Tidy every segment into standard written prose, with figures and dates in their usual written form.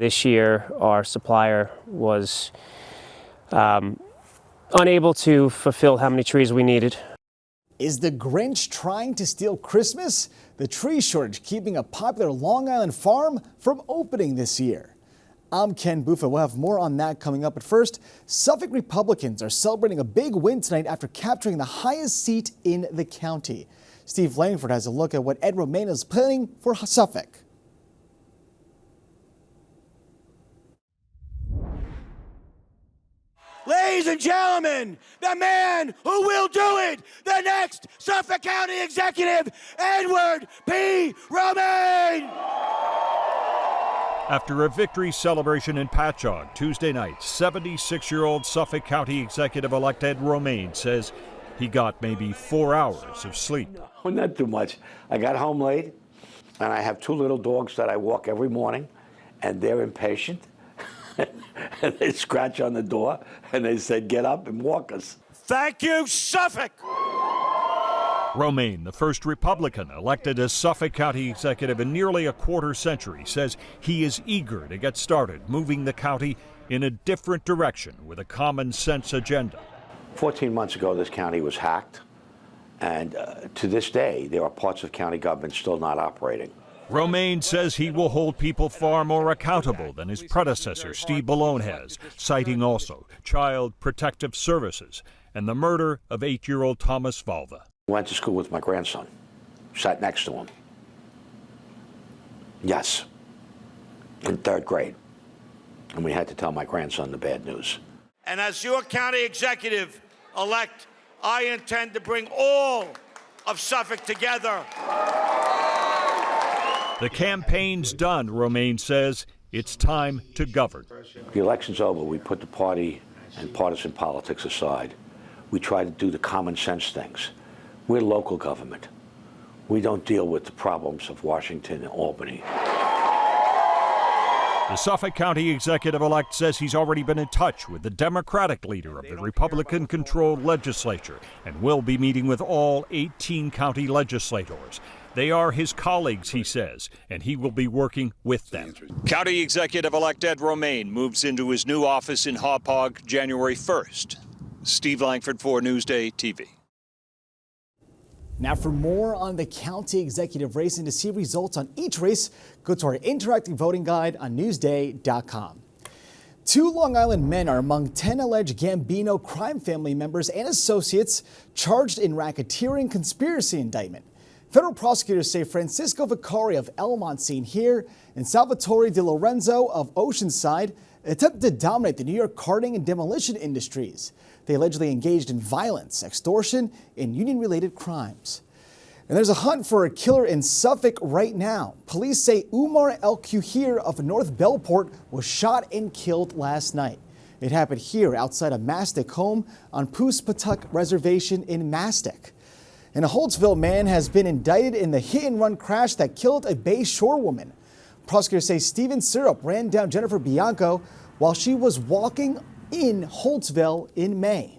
This year, our supplier was unable to fulfill how many trees we needed. Is the Grinch trying to steal Christmas? The tree shortage keeping a popular Long Island farm from opening this year. I'm Ken Buffa. We'll have more on that coming up. But first, Suffolk Republicans are celebrating a big win tonight after capturing the highest seat in the county. Steve Langford has a look at what Ed Romaine is planning for Suffolk. Ladies and gentlemen, the man who will do it, the next Suffolk County Executive, Edward P. Romaine. After a victory celebration in Patchogue Tuesday night, 76-year-old Suffolk County Executive-elect Ed Romaine says he got maybe 4 hours of sleep. Well, not too much. I got home late, and I have 2 little dogs that I walk every morning, and they're impatient. And they scratch on the door, and they say, get up and walk us. Thank you, Suffolk. Romaine, the first Republican elected as Suffolk County Executive in nearly a quarter century, says he is eager to get started moving the county in a different direction with a common sense agenda. 14 months ago, this county was hacked, and to this day, there are parts of county government still not operating. Romaine says he will hold people far more accountable than his predecessor, Steve Bellone, has, citing also Child Protective Services and the murder of 8-year-old Thomas Valva. Went to school with my grandson, sat next to him. Yes, in 3rd grade. And we had to tell my grandson the bad news. And as your county executive-elect, I intend to bring all of Suffolk together. The campaign's done, Romaine says. It's time to govern. The election's over. We put the party and partisan politics aside. We try to do the common sense things. We're local government. We don't deal with the problems of Washington and Albany. The Suffolk County Executive-elect says he's already been in touch with the Democratic leader of the Republican-controlled legislature and will be meeting with all 18 county legislators. They are his colleagues, he says, and he will be working with them. County Executive-elect Ed Romaine moves into his new office in Hauppauge January 1st. Steve Langford for NewsdayTV. Now, for more on the county executive race and to see results on each race, go to our interactive voting guide on Newsday.com. 2 Long Island men are among 10 alleged Gambino crime family members and associates charged in racketeering conspiracy indictment. Federal prosecutors say Francisco Vicari of El Monsignor here and Salvatore Di Lorenzo of Oceanside attempted to dominate the New York carting and demolition industries. They allegedly engaged in violence, extortion, and union-related crimes. And there's a hunt for a killer in Suffolk right now. Police say Umar El-Kuhir of North Bellport was shot and killed last night. It happened here outside a Mastic home on Poospatuck Reservation in Mastic. And a Holtsville man has been indicted in the hit-and-run crash that killed a Bay Shore woman. Prosecutors say Steven Syrup ran down Jennifer Bianco while she was walking in Holtsville in May.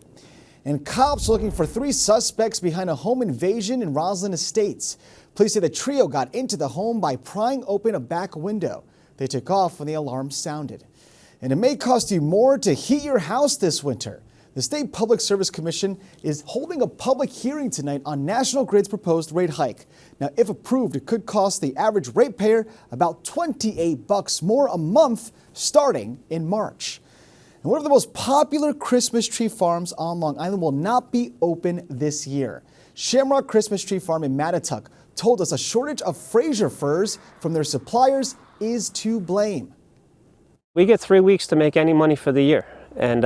And cops looking for 3 suspects behind a home invasion in Roslyn Estates. Police say the trio got into the home by prying open a back window. They took off when the alarm sounded. And it may cost you more to heat your house this winter. The State Public Service Commission is holding a public hearing tonight on National Grid's proposed rate hike. Now, if approved, it could cost the average ratepayer about $28 more a month starting in March. And one of the most popular Christmas tree farms on Long Island will not be open this year. Shamrock Christmas Tree Farm in Mattituck told us a shortage of Fraser firs from their suppliers is to blame. We get 3 weeks to make any money for the year, and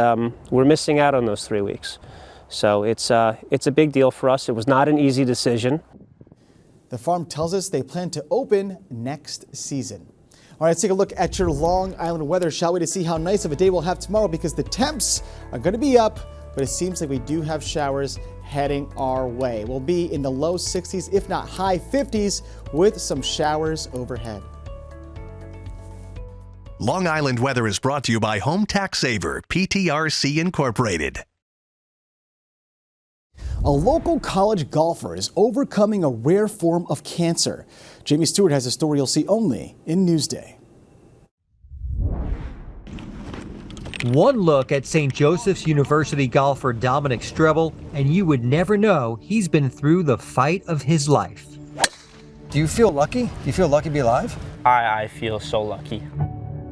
we're missing out on those 3 weeks. So it's a big deal for us. It was not an easy decision. The farm tells us they plan to open next season. All right, let's take a look at your Long Island weather, shall we, to see how nice of a day we'll have tomorrow, because the temps are going to be up, but it seems like we do have showers heading our way. We'll be in the low 60s, if not high 50s, with some showers overhead. Long Island weather is brought to you by Home Tax Saver, PTRC Incorporated. A local college golfer is overcoming a rare form of cancer. Jamie Stewart has a story you'll see only in Newsday. One look at St. Joseph's University golfer Dominic Strebel, and you would never know he's been through the fight of his life. Do you feel lucky? Do you feel lucky to be alive? I feel so lucky.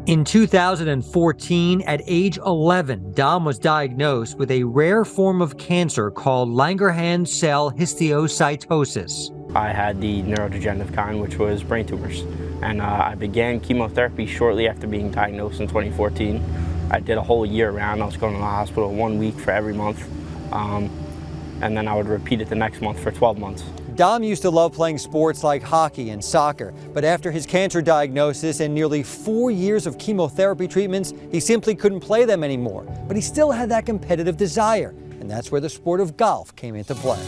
In 2014, at age 11, Dom was diagnosed with a rare form of cancer called Langerhans cell histiocytosis. I had the neurodegenerative kind, which was brain tumors. And I began chemotherapy shortly after being diagnosed in 2014. I did a whole year round. I was going to the hospital 1 week for every month. And then I would repeat it the next month for 12 months. Dom used to love playing sports like hockey and soccer, but after his cancer diagnosis and nearly 4 years of chemotherapy treatments, he simply couldn't play them anymore. But he still had that competitive desire, and that's where the sport of golf came into play.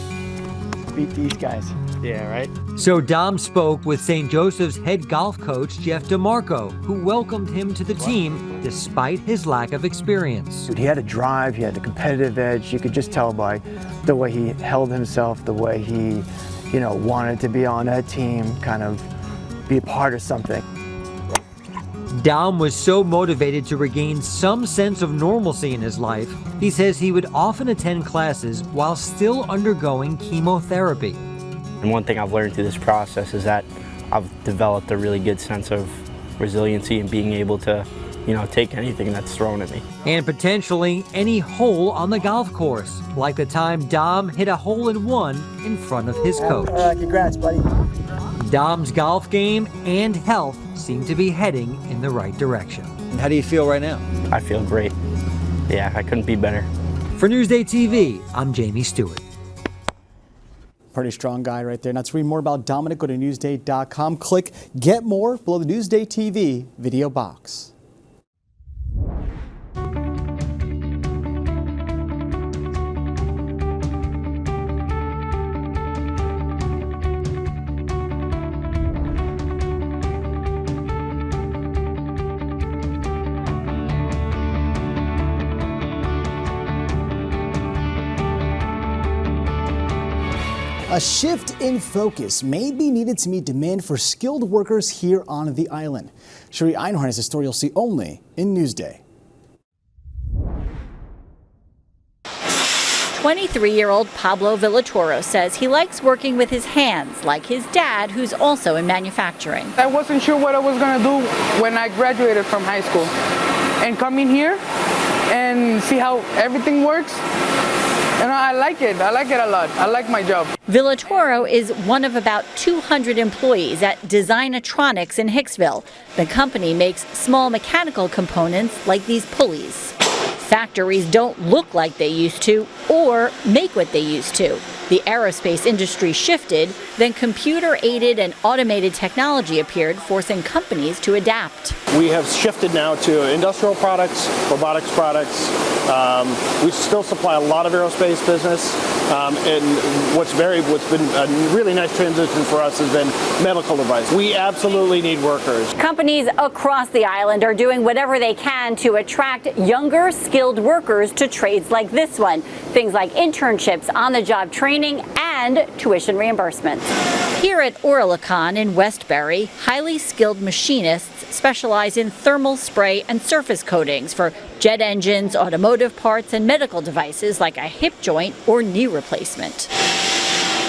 Beat these guys. Yeah, right? So Dom spoke with St. Joseph's head golf coach, Jeff DeMarco, who welcomed him to the team despite his lack of experience. Dude, he had a drive, he had a competitive edge. You could just tell by the way he held himself, the way he, wanted to be on that team, kind of be a part of something. Dom was so motivated to regain some sense of normalcy in his life, he says he would often attend classes while still undergoing chemotherapy. And one thing I've learned through this process is that I've developed a really good sense of resiliency and being able to, take anything that's thrown at me. And potentially any hole on the golf course, like the time Dom hit a hole-in-one in front of his coach. Congrats, buddy. Dom's golf game and health seem to be heading in the right direction. And how do you feel right now? I feel great. Yeah, I couldn't be better. For Newsday TV, I'm Jamie Stewart. Pretty strong guy right there. Now to read more about Dominic, go to Newsday.com. Click Get More below the Newsday TV video box. A shift in focus may be needed to meet demand for skilled workers here on the island. Sherry Einhorn has a story you'll see only in Newsday. 23-year-old Pablo Villatoro says he likes working with his hands, like his dad, who's also in manufacturing. I wasn't sure what I was going to do when I graduated from high school. And coming here and see how everything works, I like it. I like it a lot. I like my job. Villatoro is one of about 200 employees at Designatronics in Hicksville. The company makes small mechanical components like these pulleys. Factories don't look like they used to or make what they used to. The aerospace industry shifted, then computer-aided and automated technology appeared, forcing companies to adapt. We have shifted now to industrial products, robotics products. We still supply a lot of aerospace business, and what's been a really nice transition for us has been medical device. We absolutely need workers. Companies across the island are doing whatever they can to attract younger, skilled workers to trades like this one. Things like internships, on-the-job training, and tuition reimbursements. Here at Orlicon in Westbury, highly skilled machinists specialize in thermal spray and surface coatings for jet engines, automotive parts, and medical devices like a hip joint or knee replacement.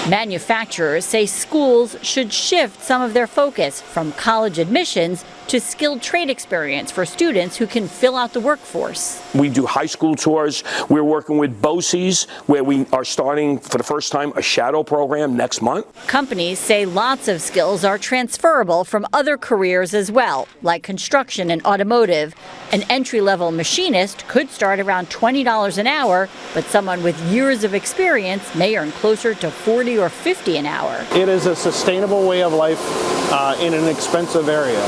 Manufacturers say schools should shift some of their focus from college admissions to skilled trade experience for students who can fill out the workforce. We do high school tours. We're working with BOCES, where we are starting for the first time a shadow program next month. Companies say lots of skills are transferable from other careers as well, like construction and automotive. An entry-level machinist could start around $20 an hour, but someone with years of experience may earn closer to $40 or $50 an hour. It is a sustainable way of life in an expensive area.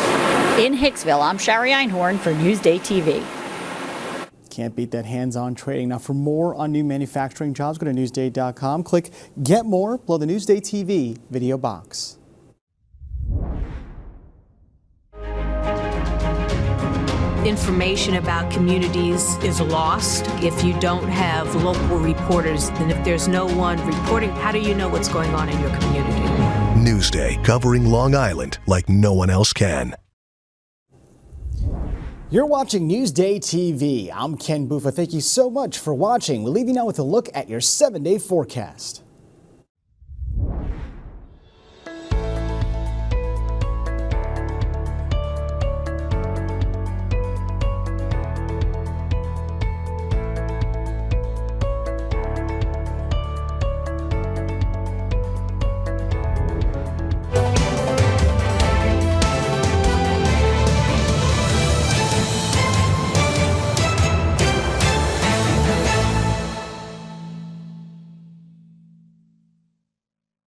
In Hicksville, I'm Sherry Einhorn for Newsday TV. Can't beat that hands-on trading. Now for more on new manufacturing jobs, go to Newsday.com. Click Get More below the Newsday TV video box. Information about communities is lost if you don't have local reporters. And if there's no one reporting, how do you know what's going on in your community? Newsday, covering Long Island like no one else can. You're watching Newsday TV. I'm Ken Buffa. Thank you so much for watching. We'll leave you now with a look at your 7-day forecast.